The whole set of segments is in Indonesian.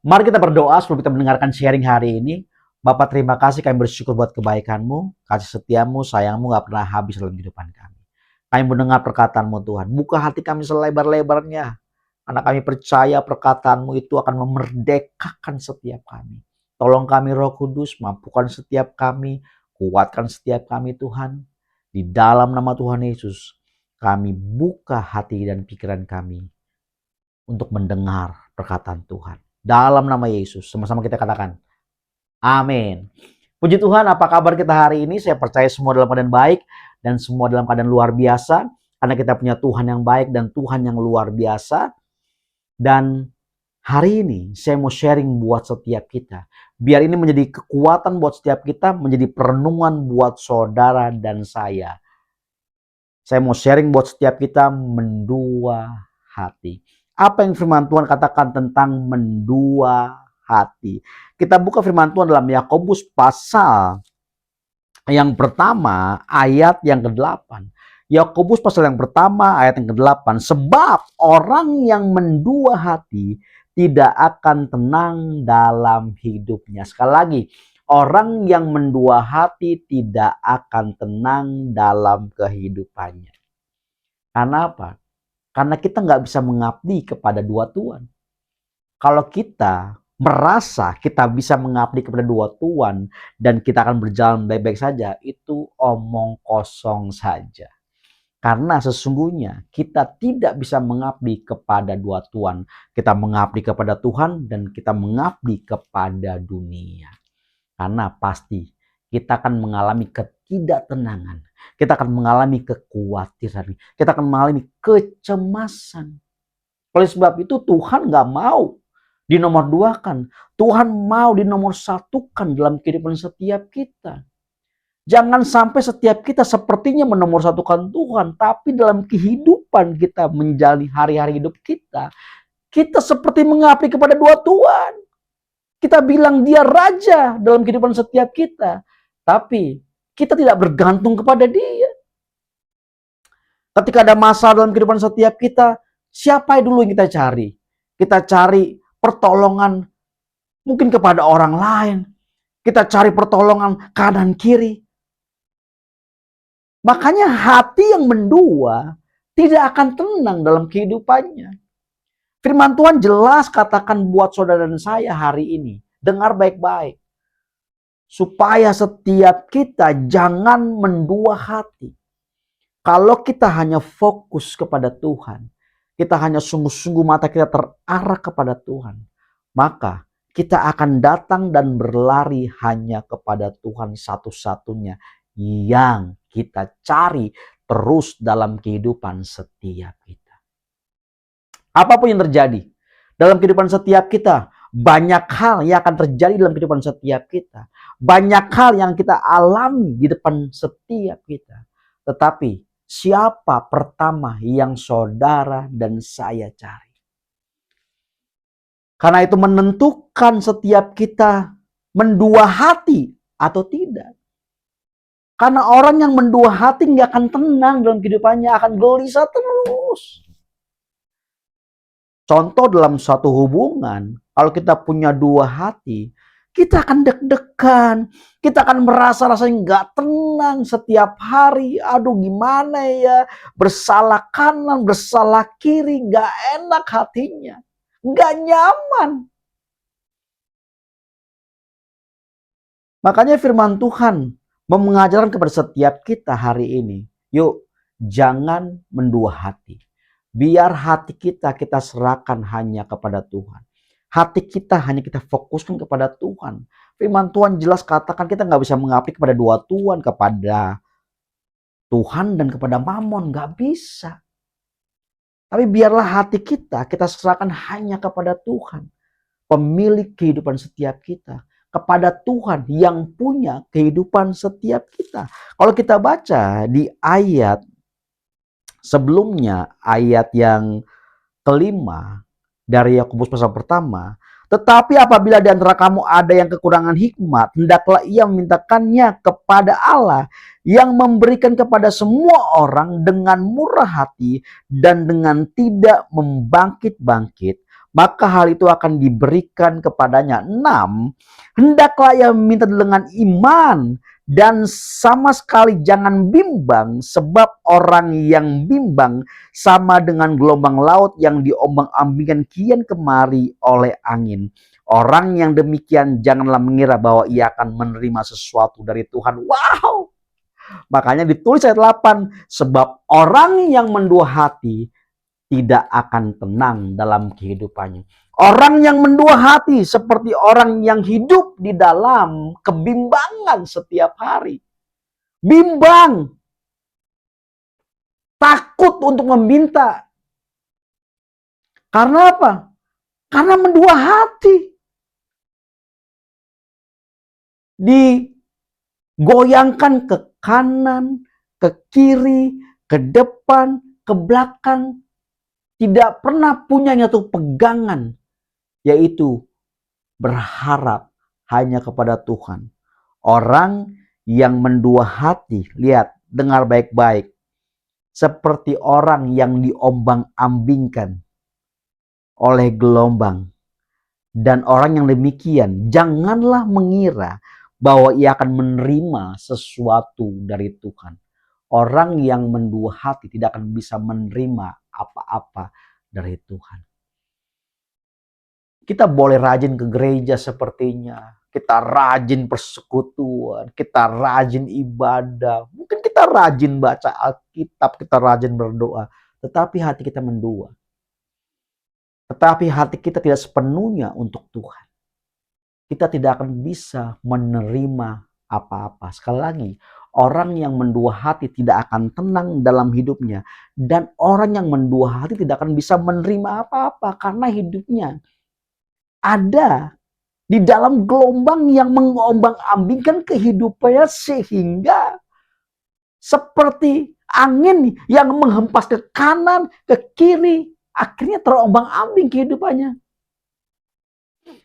Mari kita berdoa sebelum kita mendengarkan sharing hari ini. Bapak, terima kasih, kami bersyukur buat kebaikan-Mu, kasih setiamu, sayang-Mu gak pernah habis dalam kehidupan kami. Kami mendengar perkataan-Mu Tuhan. Buka hati kami selebar-lebarnya. Karena kami percaya perkataan-Mu itu akan memerdekakan setiap kami. Tolong kami Roh Kudus, mampukan setiap kami, kuatkan setiap kami Tuhan. Di dalam nama Tuhan Yesus, kami buka hati dan pikiran kami untuk mendengar perkataan Tuhan. Dalam nama Yesus, sama-sama kita katakan, amin. Puji Tuhan, apa kabar kita hari ini? Saya percaya semua dalam keadaan baik dan semua dalam keadaan luar biasa. Karena kita punya Tuhan yang baik dan Tuhan yang luar biasa. Dan hari ini saya mau sharing buat setiap kita. Biar ini menjadi kekuatan buat setiap kita, menjadi perenungan buat saudara dan saya. Saya mau sharing buat setiap kita mendua hati. Apa yang firman Tuhan katakan tentang mendua hati? Kita buka firman Tuhan dalam Yakobus pasal yang pertama ayat yang ke-8. Yakobus pasal yang pertama ayat yang ke-8. Sebab orang yang mendua hati tidak akan tenang dalam hidupnya. Sekali lagi, orang yang mendua hati tidak akan tenang dalam kehidupannya. Karena apa? Karena kita nggak bisa mengabdi kepada dua tuan. Kalau kita merasa kita bisa mengabdi kepada dua tuan dan kita akan berjalan baik-baik saja, itu omong kosong saja. Karena sesungguhnya kita tidak bisa mengabdi kepada dua tuan. Kita mengabdi kepada Tuhan dan kita mengabdi kepada dunia. Karena pasti kita akan mengalami ketidaktenangan. Kita akan mengalami kekhawatiran. Kita akan mengalami kecemasan. Oleh sebab itu Tuhan gak mau dinomor duakan. Tuhan mau dinomor satukan dalam kehidupan setiap kita. Jangan sampai setiap kita sepertinya menomor satukan Tuhan. Tapi dalam kehidupan kita menjalani hari-hari hidup kita. Kita seperti mengabdi kepada dua tuan. Kita bilang dia raja dalam kehidupan setiap kita. Tapi kita tidak bergantung kepada dia. Ketika ada masalah dalam kehidupan setiap kita, siapa dulu yang kita cari? Kita cari pertolongan mungkin kepada orang lain. Kita cari pertolongan kanan kiri. Makanya hati yang mendua tidak akan tenang dalam kehidupannya. Firman Tuhan jelas katakan buat saudara dan saya hari ini. Dengar baik-baik. Supaya setiap kita jangan mendua hati. Kalau kita hanya fokus kepada Tuhan, kita hanya sungguh-sungguh mata kita terarah kepada Tuhan, maka kita akan datang dan berlari hanya kepada Tuhan satu-satunya yang kita cari terus dalam kehidupan setiap kita. Apapun yang terjadi dalam kehidupan setiap kita, banyak hal yang akan terjadi dalam kehidupan setiap kita. Banyak hal yang kita alami di depan setiap kita. Tetapi siapa pertama yang saudara dan saya cari? Karena itu menentukan setiap kita mendua hati atau tidak. Karena orang yang mendua hati nggak akan tenang dalam kehidupannya, akan gelisah terus. Contoh dalam suatu hubungan, kalau kita punya dua hati, kita akan deg-degan, kita akan merasa rasanya nggak tenang setiap hari. Aduh gimana ya, bersalah kanan, bersalah kiri, nggak enak hatinya, nggak nyaman. Makanya firman Tuhan mengajarkan kepada setiap kita hari ini, yuk jangan mendua hati. Biar hati kita serahkan hanya kepada Tuhan. Hati kita hanya kita fokuskan kepada Tuhan. Firman Tuhan jelas katakan kita nggak bisa mengabdi kepada dua tuan, kepada Tuhan dan kepada Mamon. Nggak bisa. Tapi biarlah hati kita serahkan hanya kepada Tuhan. Pemilik kehidupan setiap kita. Kepada Tuhan yang punya kehidupan setiap kita. Kalau kita baca di ayat sebelumnya, ayat yang kelima dari Yakobus pasal pertama, tetapi apabila di antara kamu ada yang kekurangan hikmat, hendaklah ia memintakannya kepada Allah yang memberikan kepada semua orang dengan murah hati dan dengan tidak membangkit-bangkit, maka hal itu akan diberikan kepadanya. 6, hendaklah ia meminta dengan iman dan sama sekali jangan bimbang, sebab orang yang bimbang sama dengan gelombang laut yang diombang-ambingkan kian kemari oleh angin. Orang yang demikian janganlah mengira bahwa ia akan menerima sesuatu dari Tuhan. Wow! Makanya ditulis ayat 8, sebab orang yang mendua hati tidak akan tenang dalam kehidupannya. Orang yang mendua hati seperti orang yang hidup di dalam kebimbangan setiap hari. Bimbang. Takut untuk meminta. Karena apa? Karena mendua hati. Digoyangkan ke kanan, ke kiri, ke depan, ke belakang. Tidak pernah punya satu pegangan, yaitu berharap hanya kepada Tuhan. Orang yang mendua hati, lihat, dengar baik-baik, seperti orang yang diombang-ambingkan oleh gelombang. Dan orang yang demikian, janganlah mengira bahwa ia akan menerima sesuatu dari Tuhan. Orang yang mendua hati tidak akan bisa menerima apa-apa dari Tuhan. Kita boleh rajin ke gereja sepertinya. Kita rajin persekutuan. Kita rajin ibadah. Mungkin kita rajin baca Alkitab. Kita rajin berdoa. Tetapi hati kita mendua. Tetapi hati kita tidak sepenuhnya untuk Tuhan. Kita tidak akan bisa menerima apa-apa. Sekali lagi, orang yang mendua hati tidak akan tenang dalam hidupnya. Dan orang yang mendua hati tidak akan bisa menerima apa-apa. Karena hidupnya ada di dalam gelombang yang mengombang-ambingkan kehidupannya. Sehingga seperti angin yang menghempas ke kanan, ke kiri. Akhirnya terombang-ambing kehidupannya.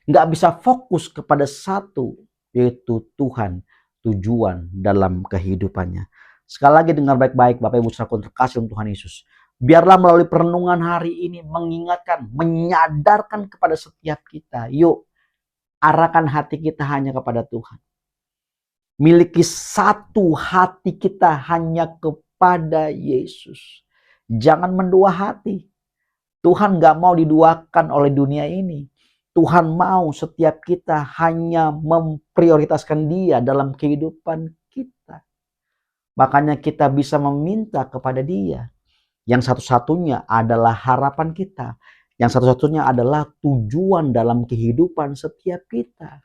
Nggak bisa fokus kepada satu, yaitu Tuhan, tujuan dalam kehidupannya. Sekali lagi dengar baik-baik Bapak Ibu saudara terkasih Tuhan Yesus. Biarlah melalui perenungan hari ini mengingatkan, menyadarkan kepada setiap kita. Yuk, arahkan hati kita hanya kepada Tuhan. Miliki satu hati kita hanya kepada Yesus. Jangan mendua hati. Tuhan gak mau diduakan oleh dunia ini. Tuhan mau setiap kita hanya memprioritaskan Dia dalam kehidupan kita. Makanya kita bisa meminta kepada Dia. Yang satu-satunya adalah harapan kita. Yang satu-satunya adalah tujuan dalam kehidupan setiap kita.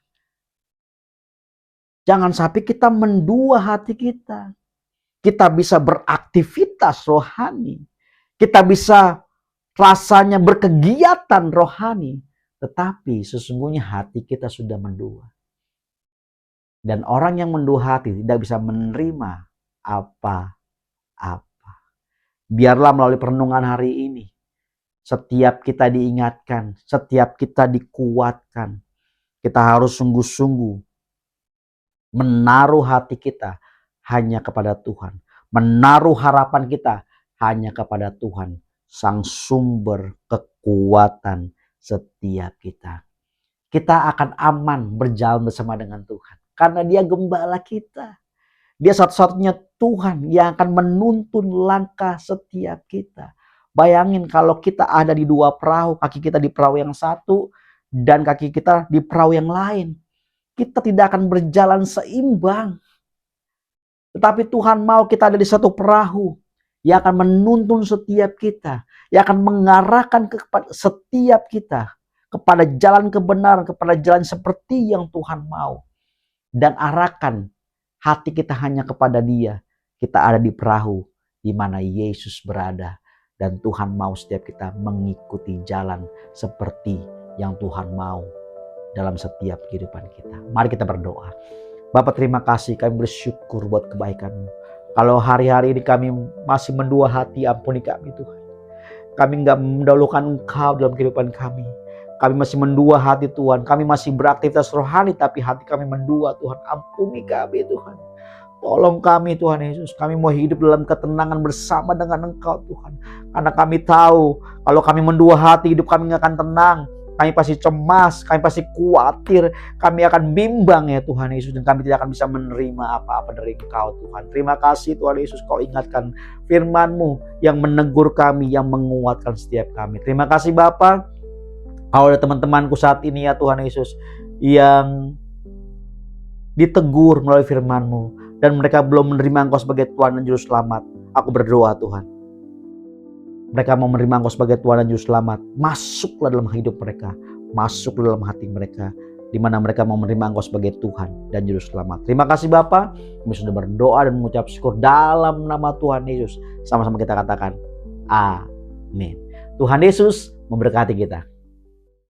Jangan sampai kita mendua hati kita. Kita bisa beraktivitas rohani. Kita bisa rasanya berkegiatan rohani. Tetapi sesungguhnya hati kita sudah mendua. Dan orang yang mendua hati tidak bisa menerima apa-apa. Biarlah melalui perenungan hari ini, setiap kita diingatkan, setiap kita dikuatkan. Kita harus sungguh-sungguh menaruh hati kita hanya kepada Tuhan. Menaruh harapan kita hanya kepada Tuhan. Sang sumber kekuatan setiap kita. Kita akan aman berjalan bersama dengan Tuhan. Karena Dia gembala kita. Dia satu-satunya Tuhan yang akan menuntun langkah setiap kita. Bayangin kalau kita ada di dua perahu. Kaki kita di perahu yang satu dan kaki kita di perahu yang lain. Kita tidak akan berjalan seimbang. Tetapi Tuhan mau kita ada di satu perahu yang akan menuntun setiap kita, yang akan mengarahkan kepada setiap kita kepada jalan kebenaran, kepada jalan seperti yang Tuhan mau. Dan arahkan hati kita hanya kepada Dia. Kita ada di perahu di mana Yesus berada. Dan Tuhan mau setiap kita mengikuti jalan seperti yang Tuhan mau dalam setiap kehidupan kita. Mari kita berdoa. Bapak terima kasih, kami bersyukur buat kebaikan-Mu. Kalau hari-hari ini kami masih mendua hati, ampuni kami Tuhan. Kami enggak mendahulukan Engkau dalam kehidupan kami. Kami masih mendua hati Tuhan. Kami masih beraktivitas rohani tapi hati kami mendua Tuhan. Ampuni kami Tuhan. Tolong kami Tuhan Yesus. Kami mau hidup dalam ketenangan bersama dengan Engkau Tuhan. Karena kami tahu kalau kami mendua hati hidup kami enggak akan tenang. Kami pasti cemas, kami pasti khawatir, kami akan bimbang ya Tuhan Yesus, dan kami tidak akan bisa menerima apa-apa dari Engkau Tuhan. Terima kasih Tuhan Yesus, Kau ingatkan firman-Mu yang menegur kami, yang menguatkan setiap kami. Terima kasih Bapa. Kalau ada teman-temanku saat ini ya Tuhan Yesus, yang ditegur melalui firman-Mu, dan mereka belum menerima Engkau sebagai Tuhan dan Juru Selamat, aku berdoa Tuhan, mereka mau menerima Engkau sebagai Tuhan dan Juru Selamat, masuklah dalam hidup mereka, masuklah dalam hati mereka, di mana mereka mau menerima Engkau sebagai Tuhan dan Juru Selamat. Terima kasih Bapa, kami sudah berdoa dan mengucap syukur dalam nama Tuhan Yesus. Sama-sama kita katakan, amin. Tuhan Yesus memberkati kita.